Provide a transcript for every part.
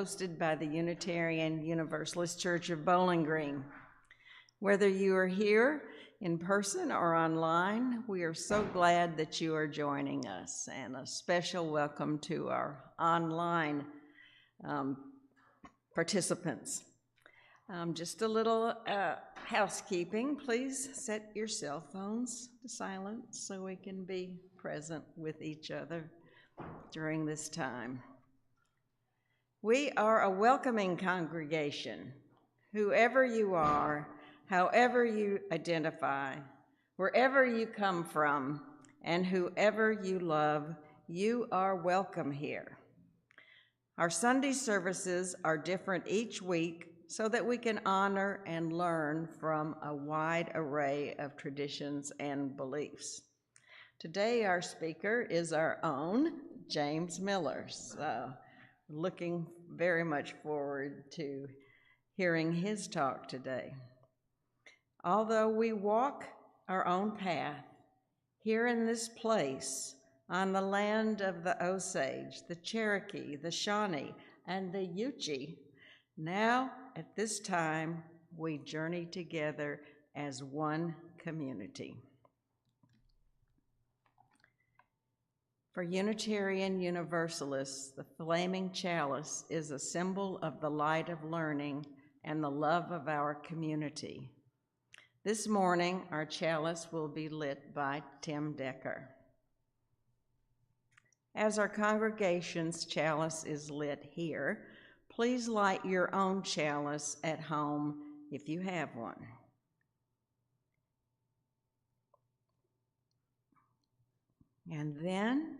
hosted by the Unitarian Universalist Church of Bowling Green. Whether you are here in person or online, we are so glad that you are joining us, and a special welcome to our online participants. Just a little housekeeping. Please set your cell phones to silent so we can be present with each other during this time. We are a welcoming congregation. Whoever you are, however you identify, wherever you come from, and whoever you love, you are welcome here. Our Sunday services are different each week so that we can honor and learn from a wide array of traditions and beliefs. Today, our speaker is our own James Miller, so looking very much forward to hearing his talk today. Although we walk our own path here in this place, on the land of the Osage, the Cherokee, the Shawnee, and the Yuchi, now at this time we journey together as one community. For Unitarian Universalists, the flaming chalice is a symbol of the light of learning and the love of our community. This morning, our chalice will be lit by Tim Decker. As our congregation's chalice is lit here, please light your own chalice at home if you have one. And then,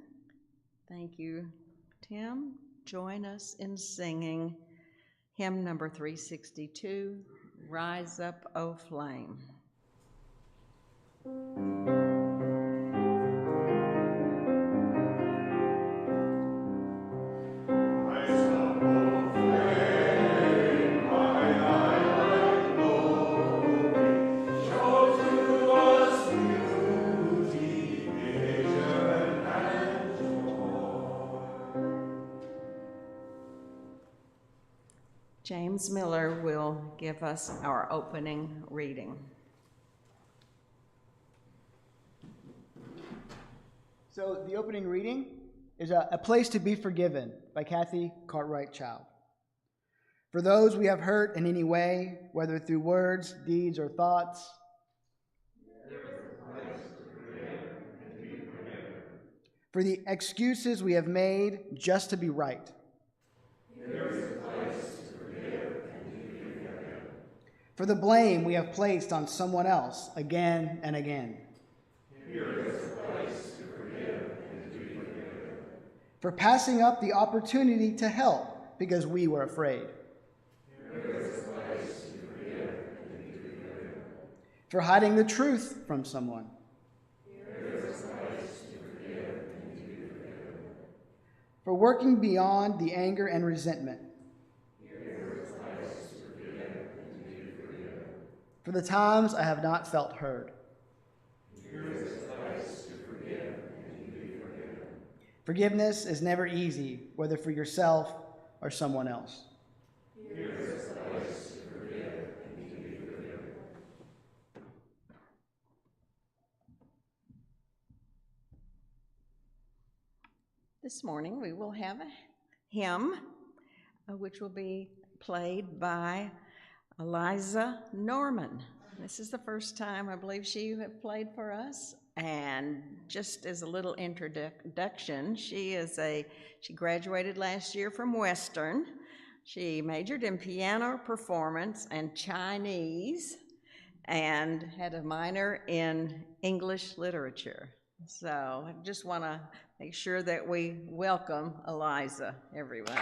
thank you, Tim, join us in singing hymn number 362, Rise Up, O Flame. James Miller will give us our opening reading. So the opening reading is A Place to Be Forgiven by Kathy Cartwright Child. For those we have hurt in any way, whether through words, deeds, or thoughts, there is a place to forgive and to be forgiven. For the excuses we have made just to be right, there is a place to forgive and to be forgiven. For the blame we have placed on someone else again and again, here is a place to forgive and to be forgiven. For passing up the opportunity to help because we were afraid, there is a place to forgive and to be forgiven. For hiding the truth from someone, there is a place to forgive and to be forgiven. For working beyond the anger and resentment, there is a place to forgive and to be forgiven. For the times I have not felt heard, here is a place to forgive and to be forgiven. Forgiveness is never easy, whether for yourself or someone else. Here is a place to forgive and to be forgiven. This morning we will have a hymn which will be played by Eliza Norman. This is the first time I believe she has played for us, and just as a little introduction, she graduated last year from Western. She majored in piano performance and Chinese and had a minor in English literature. So I just want to make sure that we welcome Eliza, everyone.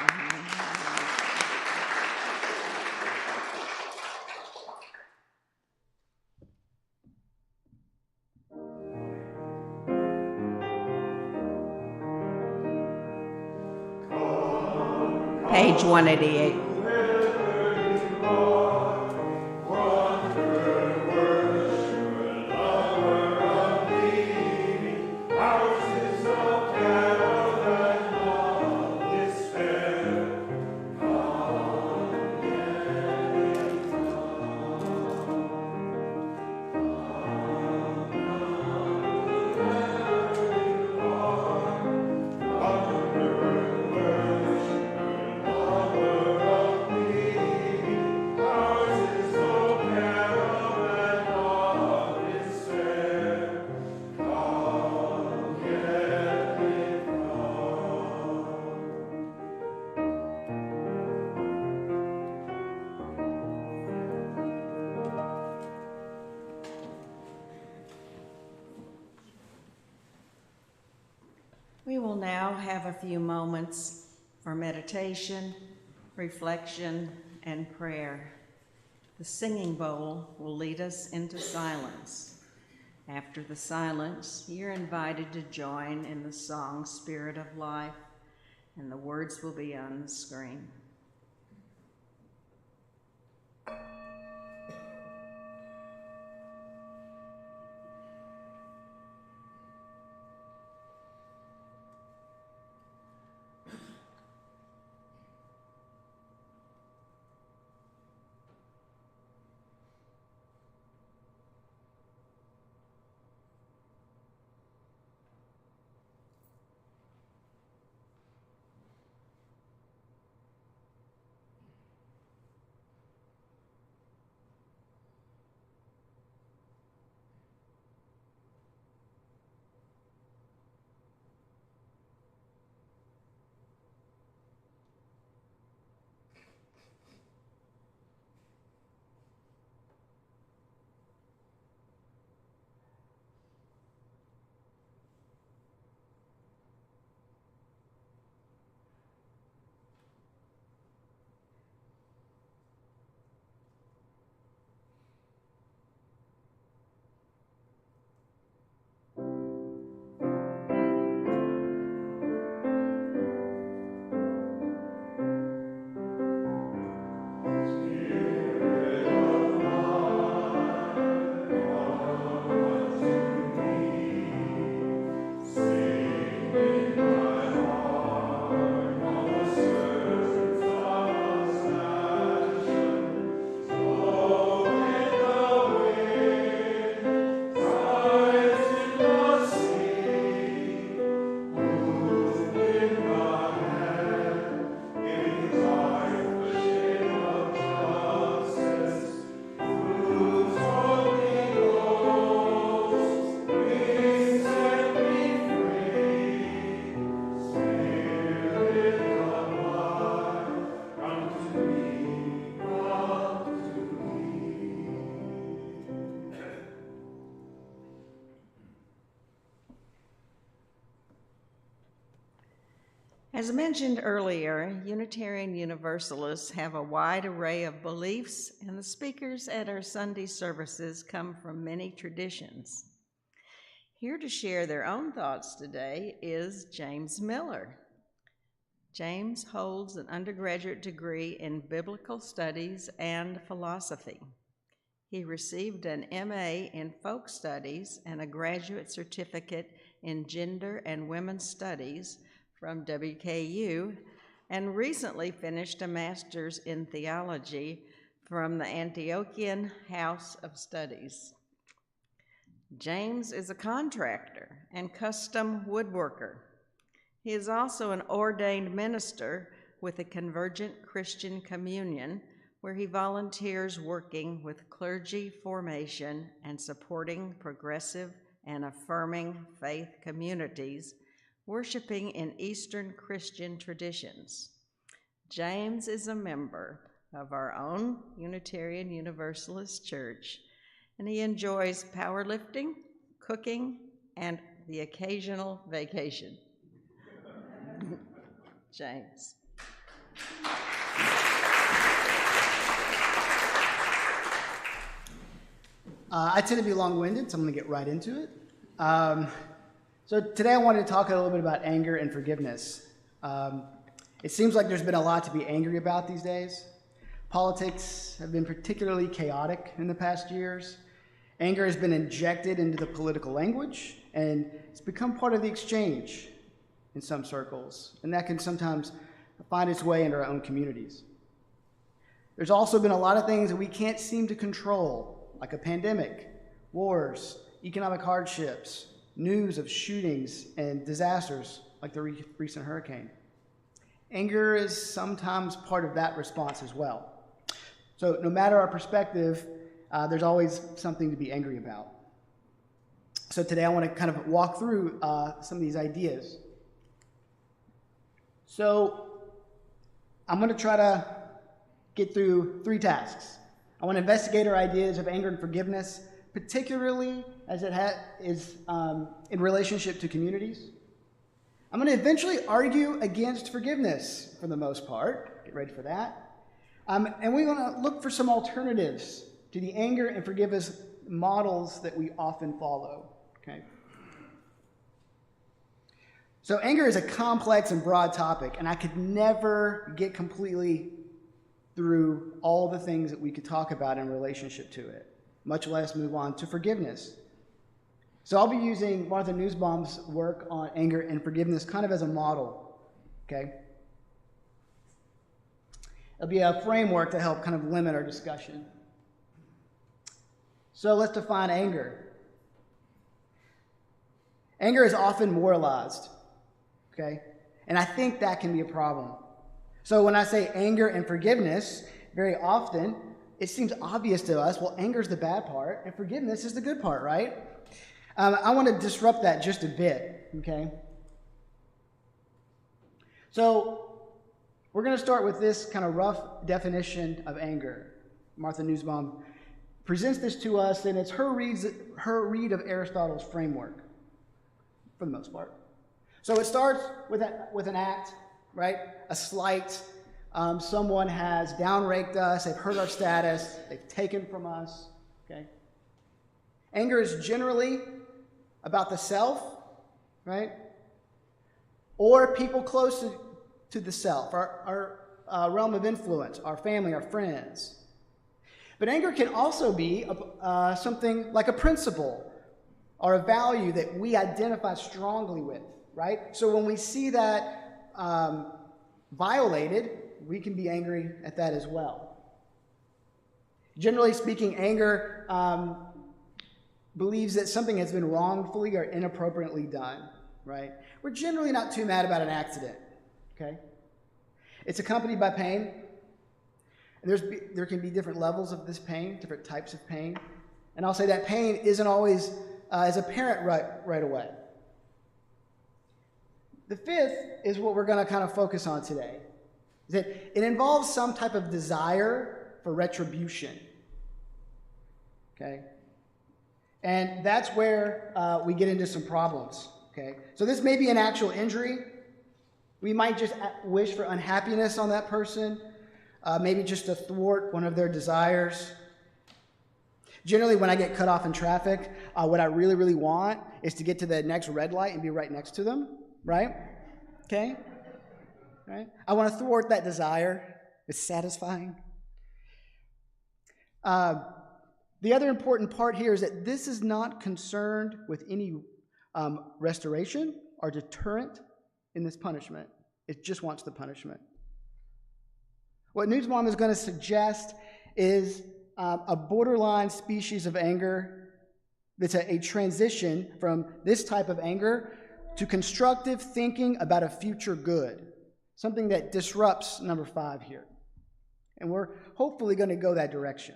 Page 188. Come now have a few moments for meditation, reflection, and prayer. The singing bowl will lead us into silence. After the silence, you're invited to join in the song Spirit of Life, and the words will be on the screen. As mentioned earlier, Unitarian Universalists have a wide array of beliefs, and the speakers at our Sunday services come from many traditions. Here to share their own thoughts today is James Miller. James holds an undergraduate degree in biblical studies and philosophy. He received an MA in folk studies and a graduate certificate in gender and women's studies from WKU, and recently finished a master's in theology from the Antiochian House of Studies. James is a contractor and custom woodworker. He is also an ordained minister with the Convergent Christian Communion, where he volunteers working with clergy formation and supporting progressive and affirming faith communities, worshiping in Eastern Christian traditions. James is a member of our own Unitarian Universalist Church, and he enjoys powerlifting, cooking, and the occasional vacation. James. I tend to be long-winded, so I'm going to get right into it. So today I wanted to talk a little bit about anger and forgiveness. It seems like there's been a lot to be angry about these days. Politics have been particularly chaotic in the past years. Anger has been injected into the political language, and it's become part of the exchange in some circles, and that can sometimes find its way into our own communities. There's also been a lot of things that we can't seem to control, like a pandemic, wars, economic hardships, news of shootings and disasters like the recent hurricane. Anger is sometimes part of that response as well. So no matter our perspective, there's always something to be angry about. So today I want to kind of walk through some of these ideas. So I'm going to try to get through 3 tasks. I want to investigate our ideas of anger and forgiveness, particularly as it is in relationship to communities. I'm going to eventually argue against forgiveness for the most part. Get ready for that. And we're going to look for some alternatives to the anger and forgiveness models that we often follow. Okay. So anger is a complex and broad topic, and I could never get completely through all the things that we could talk about in relationship to it, much less move on to forgiveness. So I'll be using Martha Nussbaum's work on anger and forgiveness kind of as a model, okay? It'll be a framework to help kind of limit our discussion. So let's define anger. Anger is often moralized, okay? And I think that can be a problem. So when I say anger and forgiveness, very often it seems obvious to us, well, anger is the bad part and forgiveness is the good part, right? I want to disrupt that just a bit, okay? So we're going to start with this kind of rough definition of anger. Martha Nussbaum presents this to us, and it's her read of Aristotle's framework, for the most part. So it starts with an act, right? A slight. Someone has downraked us, they've hurt our status, they've taken from us, okay? Anger is generally about the self, right? Or people close to the self, our realm of influence, our family, our friends. But anger can also be something like a principle or a value that we identify strongly with, right? So when we see that violated, we can be angry at that as well. Generally speaking, anger believes that something has been wrongfully or inappropriately done, right? We're generally not too mad about an accident, okay? It's accompanied by pain. And there can be different levels of this pain, different types of pain. And I'll say that pain isn't always as apparent right away. The fifth is what we're going to kind of focus on today. That it involves some type of desire for retribution, okay? And that's where we get into some problems, okay? So this may be an actual injury. We might just wish for unhappiness on that person, maybe just to thwart one of their desires. Generally, when I get cut off in traffic, what I really, really want is to get to the next red light and be right next to them, right? Okay? Right? I want to thwart that desire. It's satisfying. The other important part here is that this is not concerned with any restoration or deterrent in this punishment. It just wants the punishment. What Nussbaum is going to suggest is a borderline species of anger that's a transition from this type of anger to constructive thinking about a future good, something that disrupts number 5 here. And we're hopefully going to go that direction.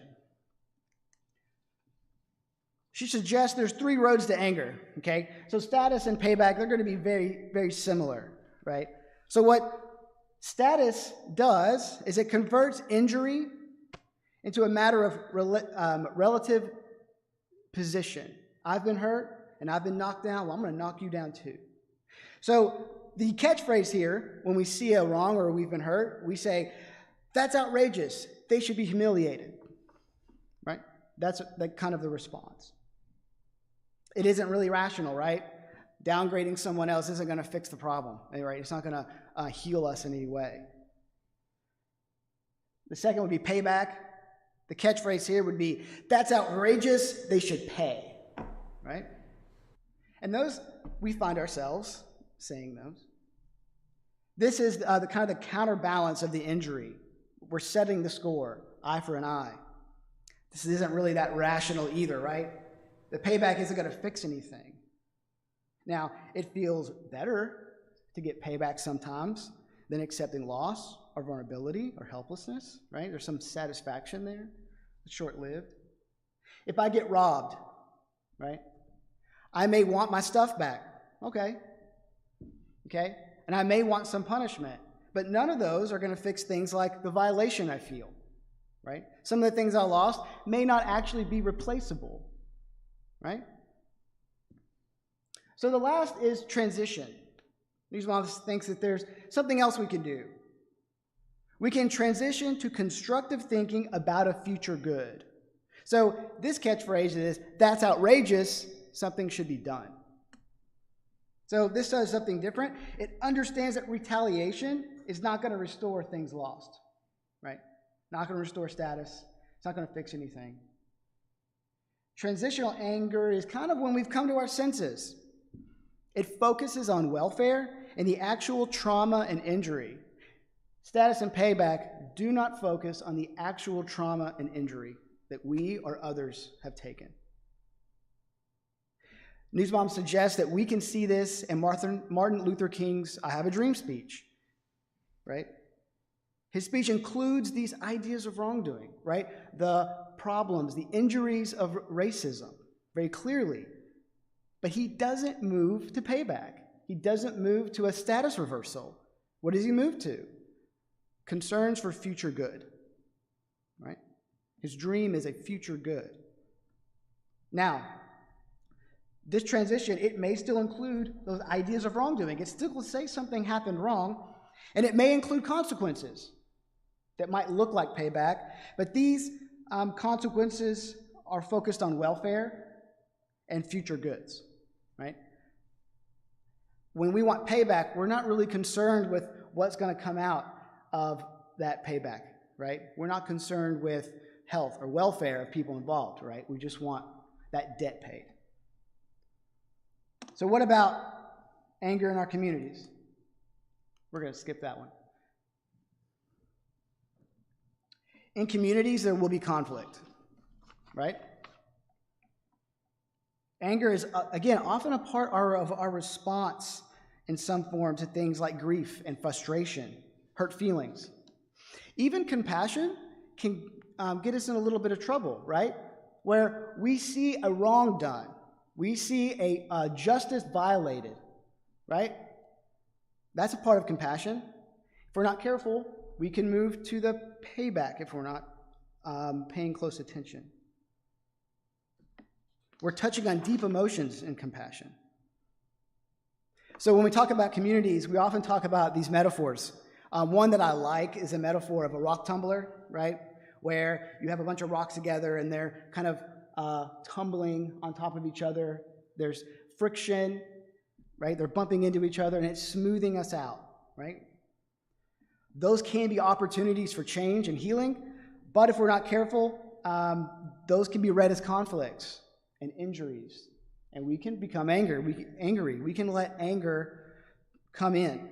She suggests there's 3 roads to anger, okay? So status and payback, they're going to be very, very similar, right? So what status does is it converts injury into a matter of relative position. I've been hurt and I've been knocked down. Well, I'm going to knock you down too. So the catchphrase here, when we see a wrong or we've been hurt, we say, that's outrageous. They should be humiliated, right? That's kind of the response. It isn't really rational, right? Downgrading someone else isn't going to fix the problem, right? It's not going to heal us in any way. The second would be payback. The catchphrase here would be, that's outrageous, they should pay, right? And those, we find ourselves saying those. This is the kind of the counterbalance of the injury. We're setting the score, eye for an eye. This isn't really that rational either, right? The payback isn't going to fix anything. Now, it feels better to get payback sometimes than accepting loss or vulnerability or helplessness, right? There's some satisfaction there. It's short-lived. If I get robbed, right, I may want my stuff back. Okay. And I may want some punishment. But none of those are going to fix things like the violation I feel, right? Some of the things I lost may not actually be replaceable, right? So the last is transition. Nussbaum thinks that there's something else we can do. We can transition to constructive thinking about a future good. So this catchphrase is, that's outrageous, something should be done. So this does something different. It understands that retaliation is not going to restore things lost, right? Not going to restore status. It's not going to fix anything. Transitional anger is kind of when we've come to our senses. It focuses on welfare and the actual trauma and injury. Status and payback do not focus on the actual trauma and injury that we or others have taken. Nussbaum suggests that we can see this in Martin Luther King's I Have a Dream speech, right? His speech includes these ideas of wrongdoing, right? The problems, the injuries of racism, very clearly. But he doesn't move to payback. He doesn't move to a status reversal. What does he move to? Concerns for future good, right? His dream is a future good. Now, this transition, it may still include those ideas of wrongdoing. It still will say something happened wrong, and it may include consequences that might look like payback, but these consequences are focused on welfare and future goods, right? When we want payback, we're not really concerned with what's going to come out of that payback, right? We're not concerned with health or welfare of people involved, right? We just want that debt paid. So what about anger in our communities? We're going to skip that one. In communities, there will be conflict, right? Anger is, again, often a part of our response in some form to things like grief and frustration, hurt feelings. Even compassion can get us in a little bit of trouble, right? Where we see a wrong done. We see a justice violated, right? That's a part of compassion. If we're not careful, we can move to the payback if we're not paying close attention. We're touching on deep emotions in compassion. So when we talk about communities, we often talk about these metaphors. One that I like is a metaphor of a rock tumbler, right? Where you have a bunch of rocks together and they're kind of tumbling on top of each other. There's friction, right? They're bumping into each other and it's smoothing us out, right? Those can be opportunities for change and healing, but if we're not careful, those can be read as conflicts and injuries, and we can become angry. We can let anger come in.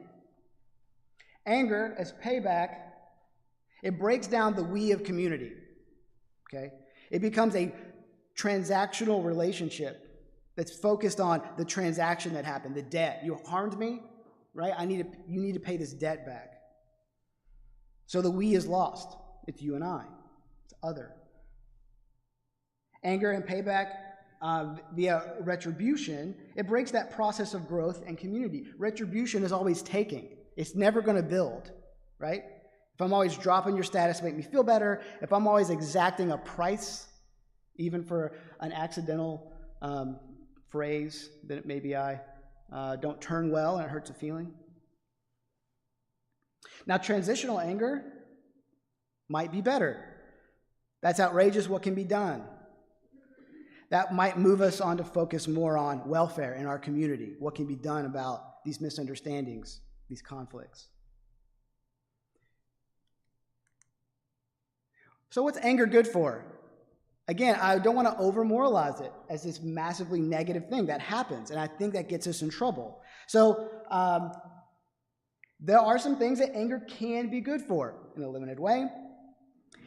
Anger, as payback, it breaks down the we of community, okay? It becomes a transactional relationship that's focused on the transaction that happened, the debt. You harmed me, right? You need to pay this debt back. So the we is lost. It's you and I. It's other. Anger and payback via retribution, it breaks that process of growth and community. Retribution is always taking. It's never going to build, right? If I'm always dropping your status to make me feel better, if I'm always exacting a price, even for an accidental phrase that maybe I don't turn well and it hurts a feeling. Now, transitional anger might be better. That's outrageous, what can be done? That might move us on to focus more on welfare in our community, what can be done about these misunderstandings, these conflicts. So what's anger good for? Again, I don't want to over-moralize it as this massively negative thing that happens, and I think that gets us in trouble. So there are some things that anger can be good for in a limited way.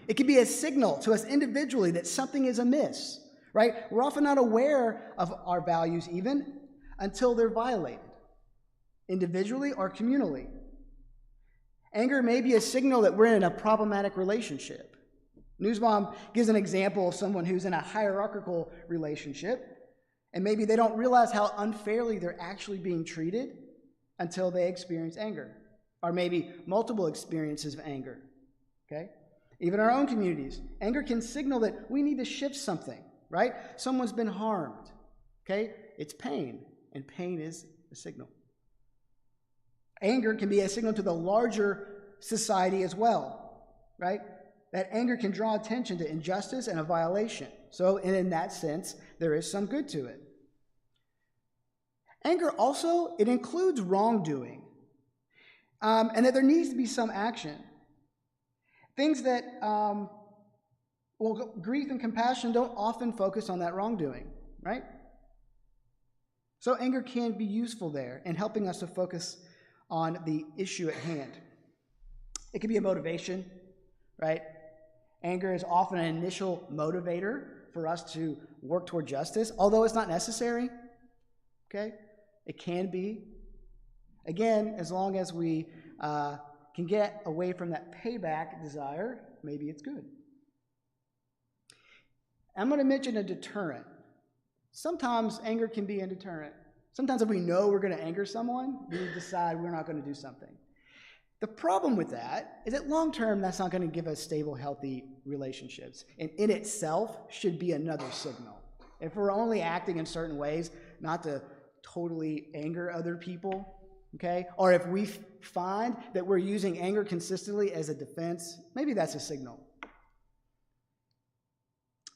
It can be a signal to us individually that something is amiss, right? We're often not aware of our values even until they're violated, individually or communally. Anger may be a signal that we're in a problematic relationship. Nussbaum gives an example of someone who's in a hierarchical relationship, and maybe they don't realize how unfairly they're actually being treated until they experience anger, or maybe multiple experiences of anger, okay? Even our own communities, anger can signal that we need to shift something, right? Someone's been harmed, okay? It's pain, and pain is a signal. Anger can be a signal to the larger society as well, right? That anger can draw attention to injustice and a violation. So, and in that sense, there is some good to it. Anger also, it includes wrongdoing, and that there needs to be some action. Things that, grief and compassion don't often focus on that wrongdoing, right? So anger can be useful there in helping us to focus on the issue at hand. It can be a motivation, right? Anger is often an initial motivator for us to work toward justice, although it's not necessary, okay? It can be. Again, as long as we can get away from that payback desire, maybe it's good. I'm going to mention a deterrent. Sometimes anger can be a deterrent. Sometimes if we know we're going to anger someone, we decide we're not going to do something. The problem with that is that long term, that's not going to give us stable, healthy relationships. And in itself should be another signal. If we're only acting in certain ways, not to totally anger other people, okay? Or if we find that we're using anger consistently as a defense, maybe that's a signal.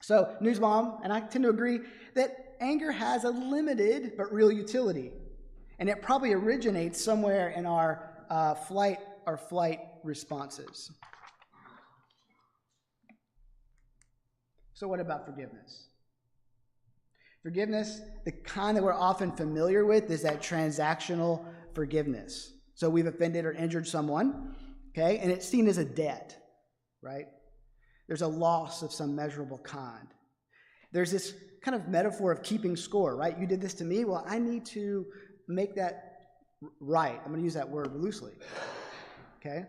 So, Newsbomb, and I tend to agree that anger has a limited but real utility. And it probably originates somewhere in our flight responses. So what about forgiveness? Forgiveness, the kind that we're often familiar with, is that transactional forgiveness. So we've offended or injured someone, okay, and it's seen as a debt, right? There's a loss of some measurable kind. There's this kind of metaphor of keeping score, right? You did this to me, well, I need to make that right. I'm going to use that word loosely, okay?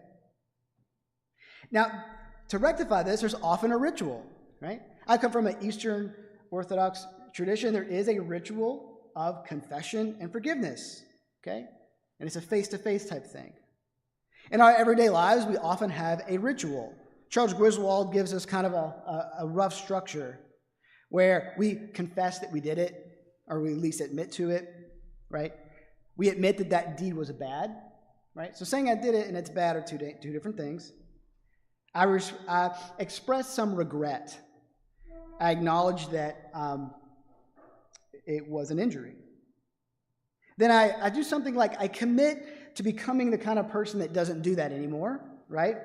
Now, to rectify this, there's often a ritual, right? I come from an Eastern Orthodox tradition. There is a ritual of confession and forgiveness, okay? And it's a face-to-face type thing. In our everyday lives, we often have a ritual. Charles Griswold gives us kind of a rough structure where we confess that we did it, or we at least admit to it, right? We admit that that deed was bad, right? So saying I did it and it's bad are two different things. I express some regret. I acknowledge that it was an injury. Then I do something like I commit to becoming the kind of person that doesn't do that anymore, right?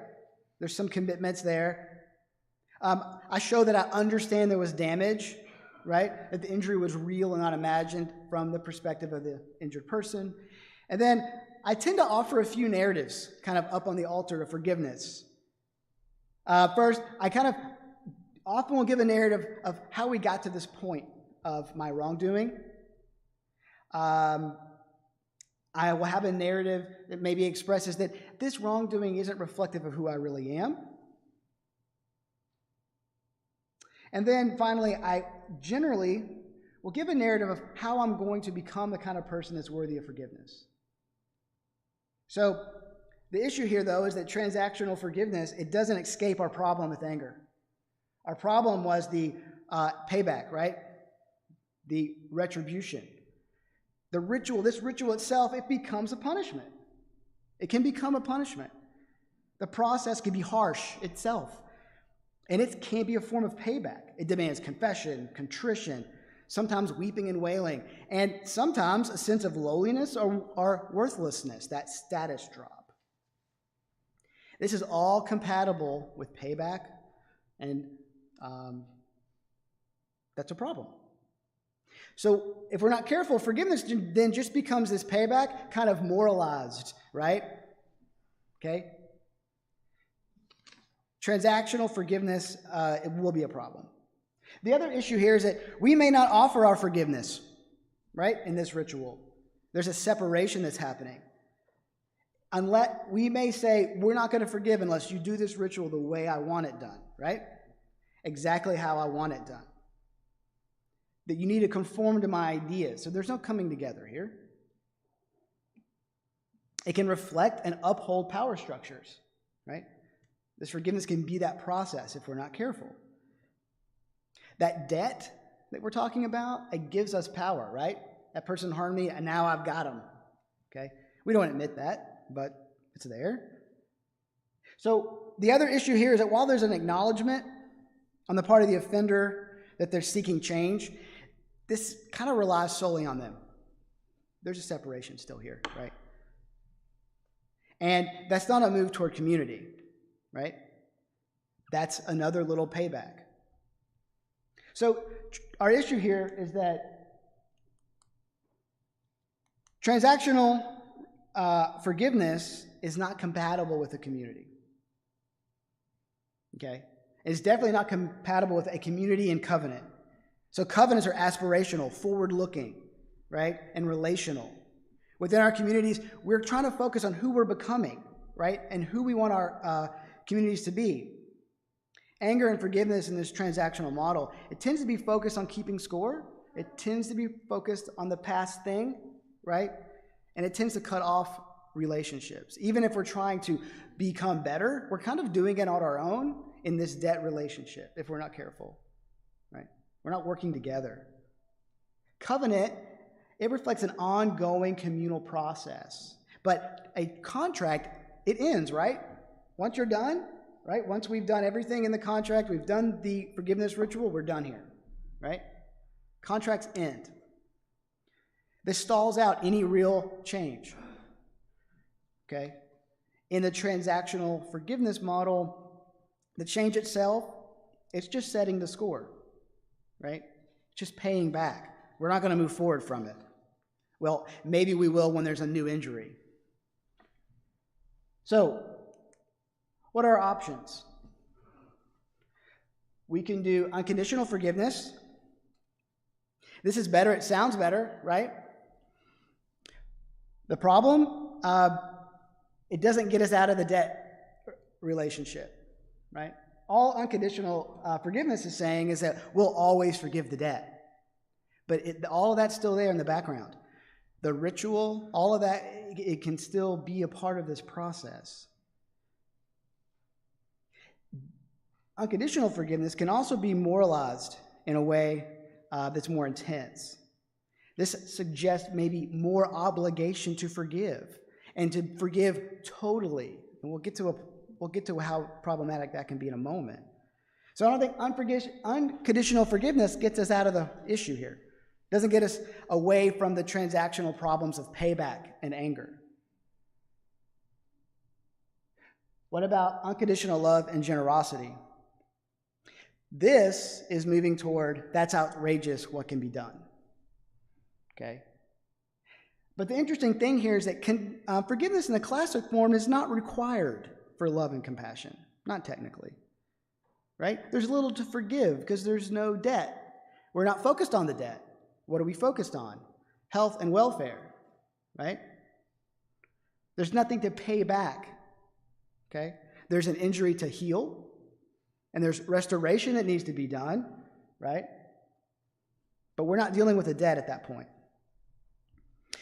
There's some commitments there. I show that I understand there was damage, right? That the injury was real and not imagined from the perspective of the injured person. And then I tend to offer a few narratives kind of up on the altar of forgiveness. First, I kind of often will give a narrative of how we got to this point of my wrongdoing. I will have a narrative that maybe expresses that this wrongdoing isn't reflective of who I really am. And then finally, I generally will give a narrative of how I'm going to become the kind of person that's worthy of forgiveness. So the issue here, though, is that transactional forgiveness, it doesn't escape our problem with anger. Our problem was the payback, right? The retribution. This ritual itself, it becomes a punishment. It can become a punishment. The process can be harsh itself. And it can be a form of payback. It demands confession, contrition, sometimes weeping and wailing, and sometimes a sense of lowliness or worthlessness, that status drop. This is all compatible with payback, and that's a problem. So if we're not careful, forgiveness then just becomes this payback, kind of moralized, right? Okay? Transactional forgiveness, it will be a problem. The other issue here is that we may not offer our forgiveness, right, in this ritual. There's a separation that's happening. Unless we may say, we're not going to forgive unless you do this ritual the way I want it done, right? Exactly how I want it done. That you need to conform to my ideas. So there's no coming together here. It can reflect and uphold power structures, right? This forgiveness can be that process if we're not careful. That debt that we're talking about, it gives us power, right? That person harmed me, and now I've got them, okay? We don't admit that, but it's there. So the other issue here is that while there's an acknowledgement on the part of the offender that they're seeking change, this kind of relies solely on them. There's a separation still here, right? And that's not a move toward community, right? That's another little payback. So our issue here is that transactional forgiveness is not compatible with a community. Okay? It's definitely not compatible with a community and covenant. So covenants are aspirational, forward-looking, right? And relational. Within our communities, we're trying to focus on who we're becoming, right? And who we want our communities to be. Anger and forgiveness in this transactional model, it tends to be focused on keeping score. It tends to be focused on the past thing, right? And it tends to cut off relationships. Even if we're trying to become better, we're kind of doing it on our own in this debt relationship if we're not careful, right? We're not working together. Covenant, it reflects an ongoing communal process. But a contract, it ends, right? Once you're done, right? Once we've done everything in the contract, we've done the forgiveness ritual, we're done here, right? Contracts end. This stalls out any real change, okay? In the transactional forgiveness model, the change itself, it's just setting the score, right? Just paying back. We're not going to move forward from it. Well, maybe we will when there's a new injury. So, what are our options? We can do unconditional forgiveness. This is better. It sounds better, right? The problem, it doesn't get us out of the debt relationship, right? All unconditional forgiveness is saying is that we'll always forgive the debt. But all of that's still there in the background. The ritual, all of that, it can still be a part of this process. Unconditional forgiveness can also be moralized in a way that's more intense. This suggests maybe more obligation to forgive and to forgive totally. And we'll get to how problematic that can be in a moment. So I don't think unconditional forgiveness gets us out of the issue here. It doesn't get us away from the transactional problems of payback and anger. What about unconditional love and generosity? This is moving toward, that's outrageous, what can be done. Okay? But the interesting thing here is that forgiveness in the classic form is not required for love and compassion. Not technically. Right? There's little to forgive because there's no debt. We're not focused on the debt. What are we focused on? Health and welfare. Right? There's nothing to pay back. Okay? There's an injury to heal. And there's restoration that needs to be done, right? But we're not dealing with a debt at that point.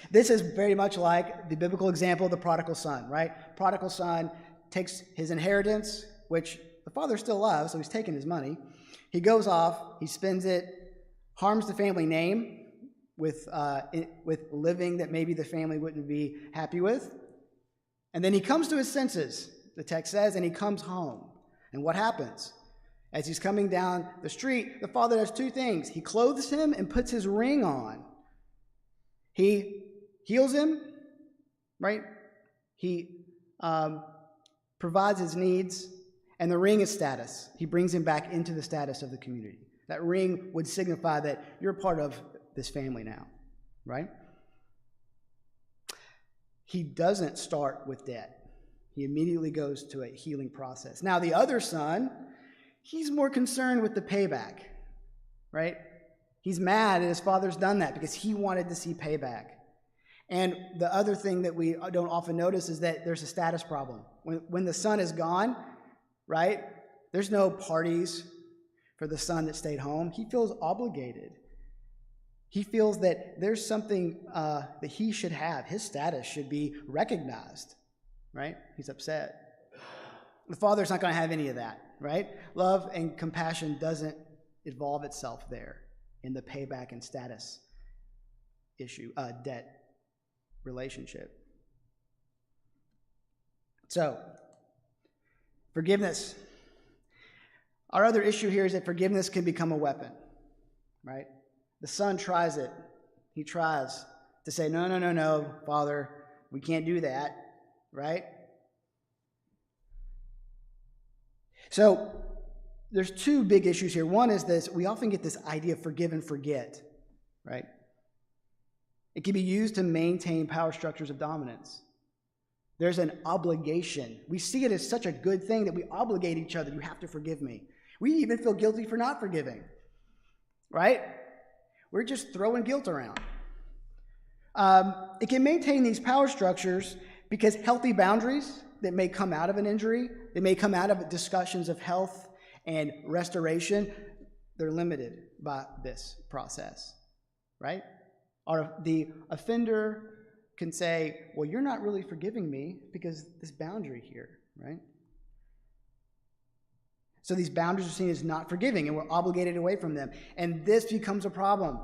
This is very much like the biblical example of the prodigal son, right? Prodigal son takes his inheritance, which the father still loves, so he's taking his money. He goes off, he spends it, harms the family name with living that maybe the family wouldn't be happy with. And then he comes to his senses, the text says, and he comes home. And what happens? As he's coming down the street, the father does two things. He clothes him and puts his ring on. He heals him, right? He provides his needs, and the ring is status. He brings him back into the status of the community. That ring would signify that you're part of this family now, right? He doesn't start with debt. He immediately goes to a healing process. Now, the other son, he's more concerned with the payback, right? He's mad that his father's done that because he wanted to see payback. And the other thing that we don't often notice is that there's a status problem. When the son is gone, right, there's no parties for the son that stayed home. He feels obligated. He feels that there's something that he should have. His status should be recognized, right? He's upset. The father's not going to have any of that, right? Love and compassion doesn't involve itself there in the payback and status issue, debt relationship. So, forgiveness. Our other issue here is that forgiveness can become a weapon, right? The son tries it. He tries to say, no, Father, we can't do that, right? So there's two big issues here. One is this: we often get this idea of forgive and forget, right? It can be used to maintain power structures of dominance. There's an obligation. We see it as such a good thing that we obligate each other. You have to forgive me. We even feel guilty for not forgiving, right? We're just throwing guilt around. It can maintain these power structures because healthy boundaries that may come out of an injury, that may come out of discussions of health and restoration, they're limited by this process, right? Or the offender can say, well, you're not really forgiving me because this boundary here, right? So these boundaries are seen as not forgiving, and we're obligated away from them. And this becomes a problem,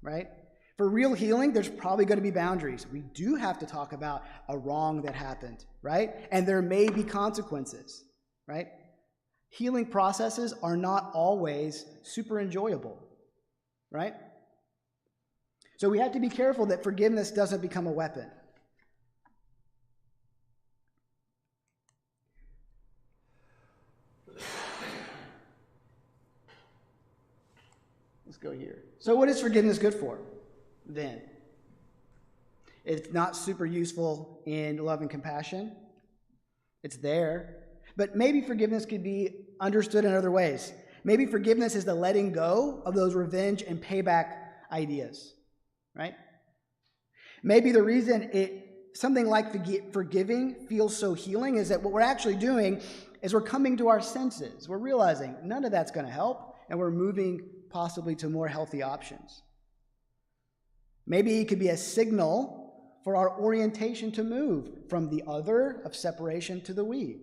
right? For real healing, there's probably going to be boundaries. We do have to talk about a wrong that happened, right? And there may be consequences, right? Healing processes are not always super enjoyable, right? So we have to be careful that forgiveness doesn't become a weapon. Let's go here. So what is forgiveness good for then? It's not super useful in love and compassion. It's there. But maybe forgiveness could be understood in other ways. Maybe forgiveness is the letting go of those revenge and payback ideas, right? Maybe the reason something like forgiving feels so healing is that what we're actually doing is we're coming to our senses. We're realizing none of that's going to help, and we're moving possibly to more healthy options. Maybe it could be a signal for our orientation to move from the other of separation to the we.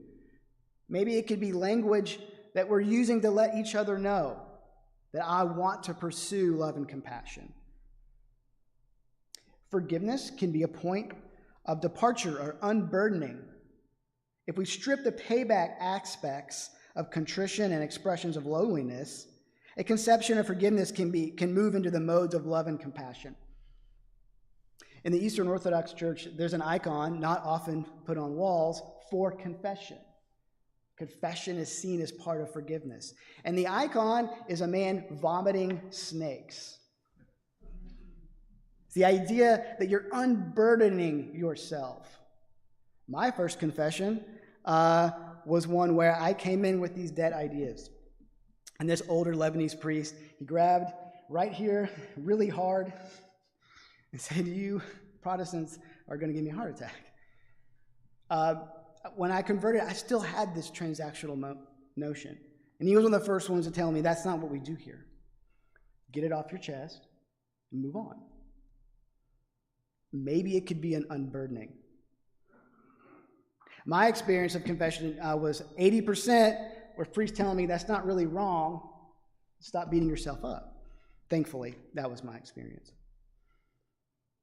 Maybe it could be language that we're using to let each other know that I want to pursue love and compassion. Forgiveness can be a point of departure or unburdening. If we strip the payback aspects of contrition and expressions of lowliness, a conception of forgiveness can move into the modes of love and compassion. In the Eastern Orthodox Church, there's an icon, not often put on walls, for confession. Confession is seen as part of forgiveness. And the icon is a man vomiting snakes. It's the idea that you're unburdening yourself. My first confession was one where I came in with these dead ideas. And this older Lebanese priest, he grabbed right here really hard and said, you Protestants are going to give me a heart attack. When I converted, I still had this transactional notion. And he was one of the first ones to tell me, that's not what we do here. Get it off your chest and move on. Maybe it could be an unburdening. My experience of confession was 80% with priests telling me that's not really wrong. Stop beating yourself up. Thankfully, that was my experience.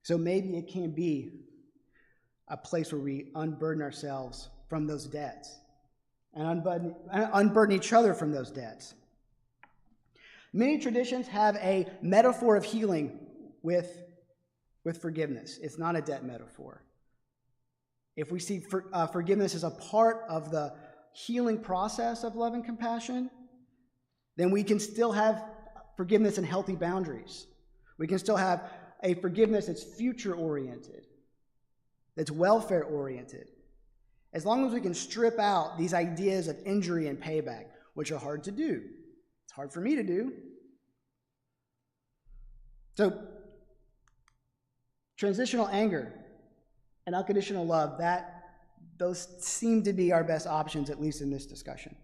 So maybe it can be a place where we unburden ourselves from those debts and unburden each other from those debts. Many traditions have a metaphor of healing with forgiveness. It's not a debt metaphor. If we see forgiveness as a part of the healing process of love and compassion, then we can still have forgiveness and healthy boundaries. We can still have a forgiveness that's future-oriented, that's welfare-oriented, as long as we can strip out these ideas of injury and payback, which are hard to do. It's hard for me to do. So, transitional anger and unconditional love, those seem to be our best options, at least in this discussion.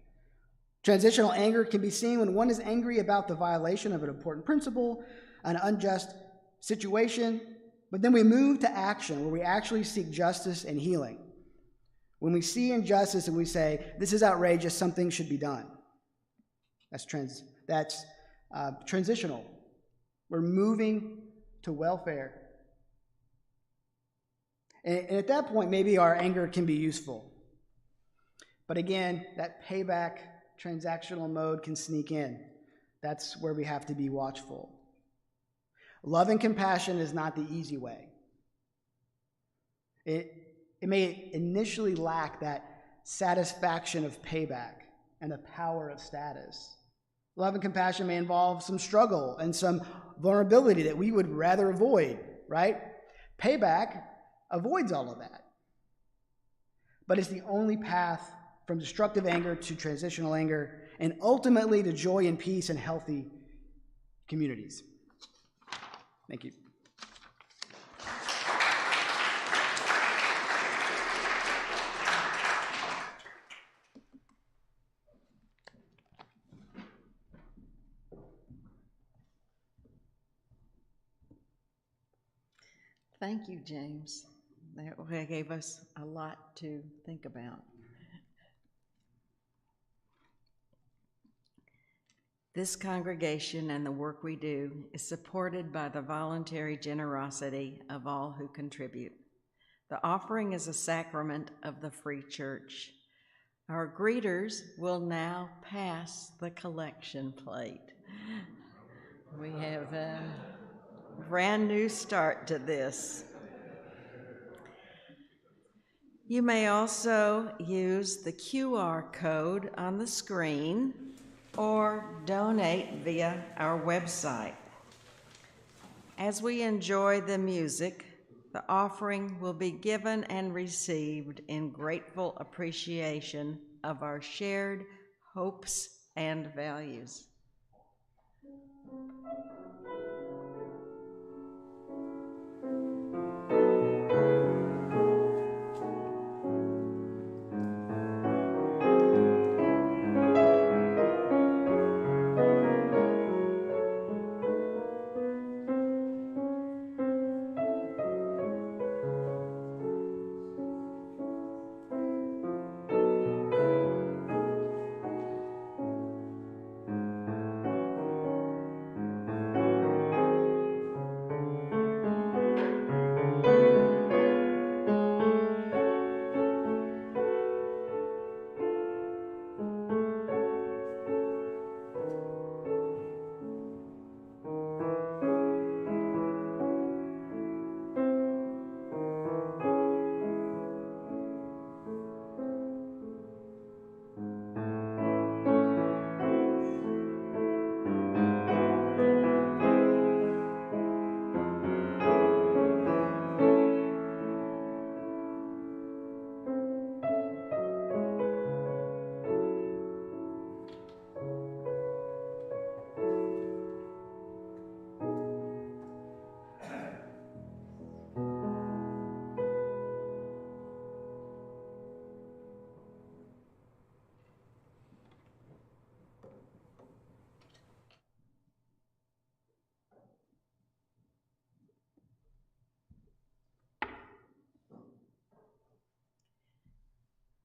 Transitional anger can be seen when one is angry about the violation of an important principle, an unjust situation, but then we move to action where we actually seek justice and healing. When we see injustice and we say, this is outrageous, something should be done. That's transitional. We're moving to welfare. And at that point, maybe our anger can be useful. But again, that payback transactional mode can sneak in. That's where we have to be watchful. Love and compassion is not the easy way. It may initially lack that satisfaction of payback and the power of status. Love and compassion may involve some struggle and some vulnerability that we would rather avoid, right? Payback avoids all of that. But it's the only path from destructive anger to transitional anger, and ultimately to joy and peace and healthy communities. Thank you. Thank you, James. That gave us a lot to think about. This congregation and the work we do is supported by the voluntary generosity of all who contribute. The offering is a sacrament of the Free Church. Our greeters will now pass the collection plate. We have a brand new start to this. You may also use the QR code on the screen or donate via our website. As we enjoy the music, the offering will be given and received in grateful appreciation of our shared hopes and values.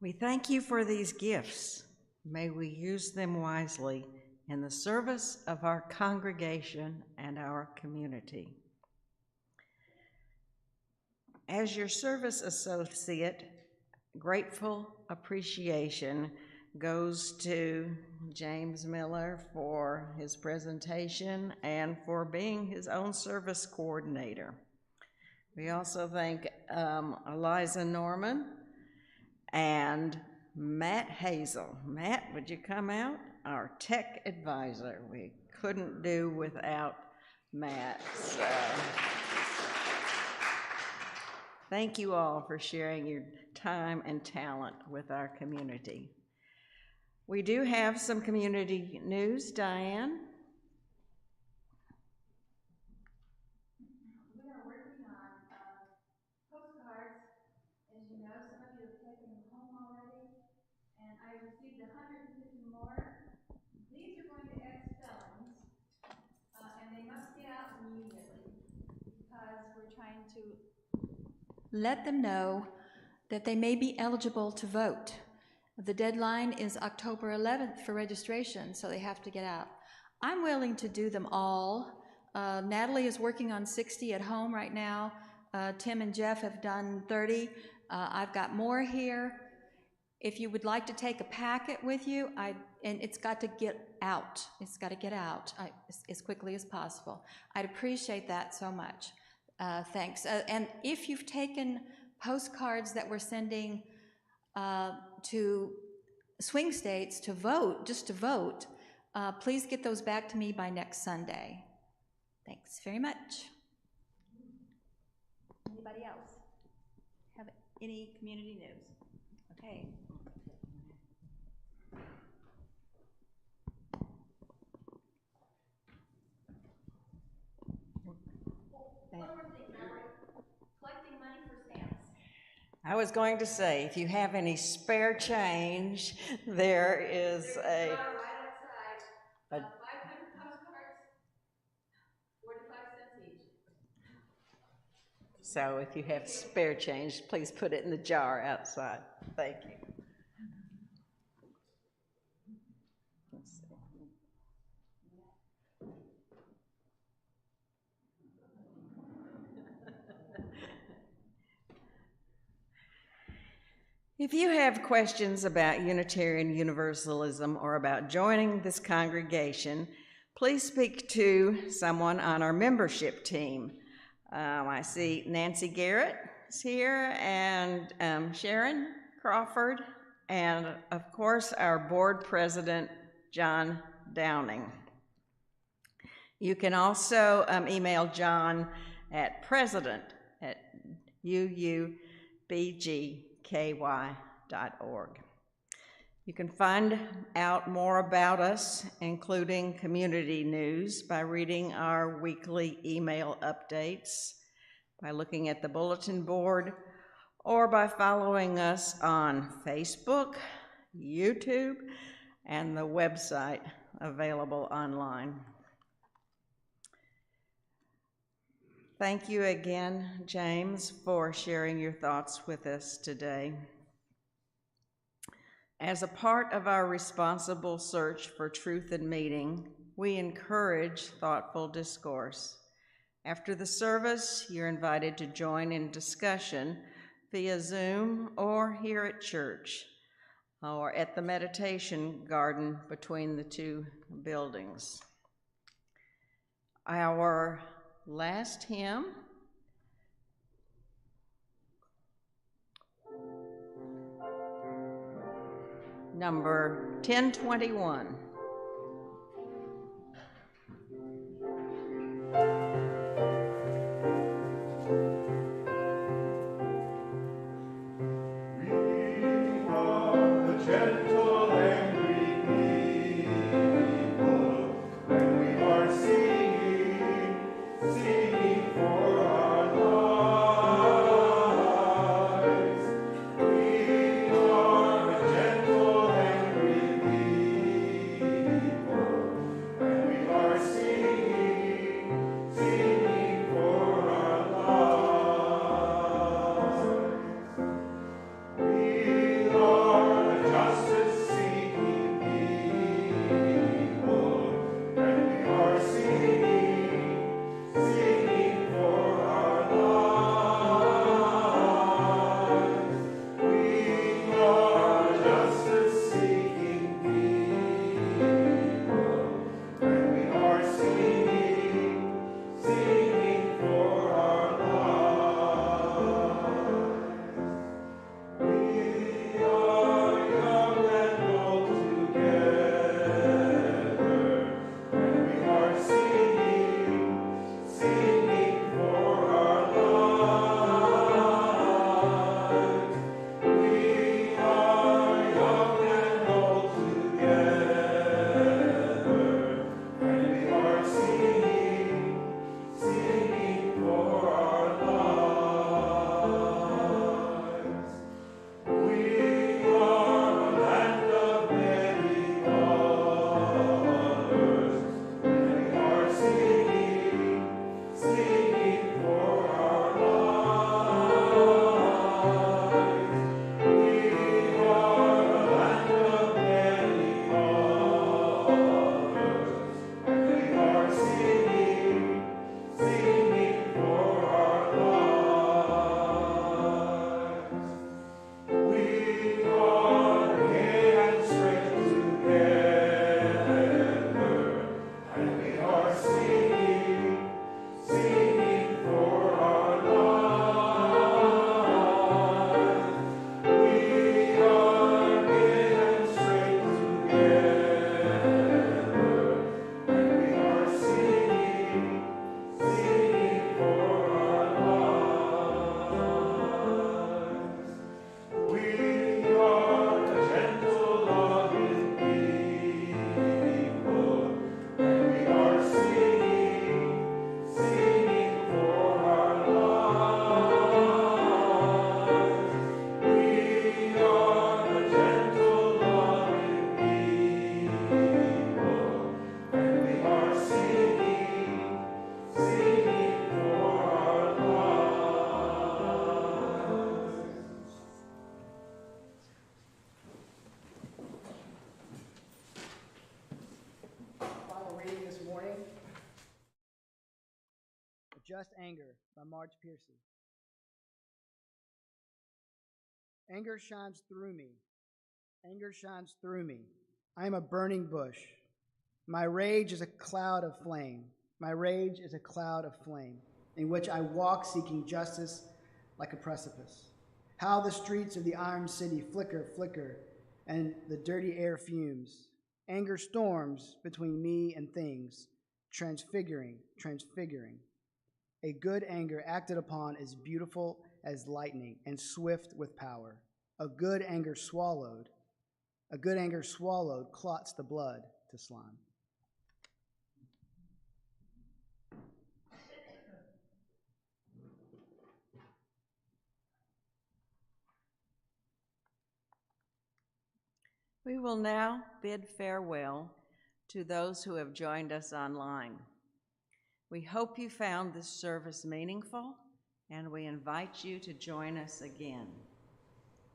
We thank you for these gifts. May we use them wisely in the service of our congregation and our community. As your service associate, grateful appreciation goes to James Miller for his presentation and for being his own service coordinator. We also thank Eliza Norman and Matt Hazel. Matt, would you come out? Our tech advisor. We couldn't do without Matt. So thank you all for sharing your time and talent with our community. We do have some community news. Diane? We are working on postcards. As you know, some of you have taken them home already, and I received 150 more. These are going to ex-felons, and they must get out immediately because we're trying to let them know that they may be eligible to vote. The deadline is October 11th for registration, so they have to get out. I'm willing to do them all. Natalie is working on 60 at home right now. Tim and Jeff have done 30. I've got more here. If you would like to take a packet with you, and it's got to get out. It's got to get out as quickly as possible. I'd appreciate that so much. Thanks. And if you've taken postcards that we're sending to swing states to vote, just to vote, please get those back to me by next Sunday. Thanks very much. Anybody else have any community news? Okay. One more thing, Valerie. Collecting money for stamps. I was going to say, if you have any spare change, there is There's a jar right outside. 500 postcards, 45 cents each. so if you have spare change, please put it in the jar outside. Thank you. Let's see. If you have questions about Unitarian Universalism or about joining this congregation, please speak to someone on our membership team. I see Nancy Garrett is here, and Sharon Crawford, and of course our board president, John Downing. You can also email John at president@uubgky.org. You can find out more about us, including community news, by reading our weekly email updates, by looking at the bulletin board, or by following us on Facebook, YouTube, and the website available online. Thank you again, James, for sharing your thoughts with us today. As a part of our responsible search for truth and meaning, we encourage thoughtful discourse. After the service, you're invited to join in discussion via Zoom or here at church, or at the meditation garden between the two buildings. Our last hymn number 1021. Gentle angry people, when we are singing for our lives. We are the gentle angry people. Just Anger by Marge Piercy. Anger shines through me. Anger shines through me. I am a burning bush. My rage is a cloud of flame. My rage is a cloud of flame in which I walk seeking justice like a precipice. How the streets of the iron city flicker, flicker, and the dirty air fumes. Anger storms between me and things, transfiguring, transfiguring. A good anger acted upon is beautiful as lightning and swift with power. A good anger swallowed clots the blood to slime. We will now bid farewell to those who have joined us online. We hope you found this service meaningful, and we invite you to join us again.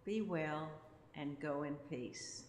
Be well and go in peace.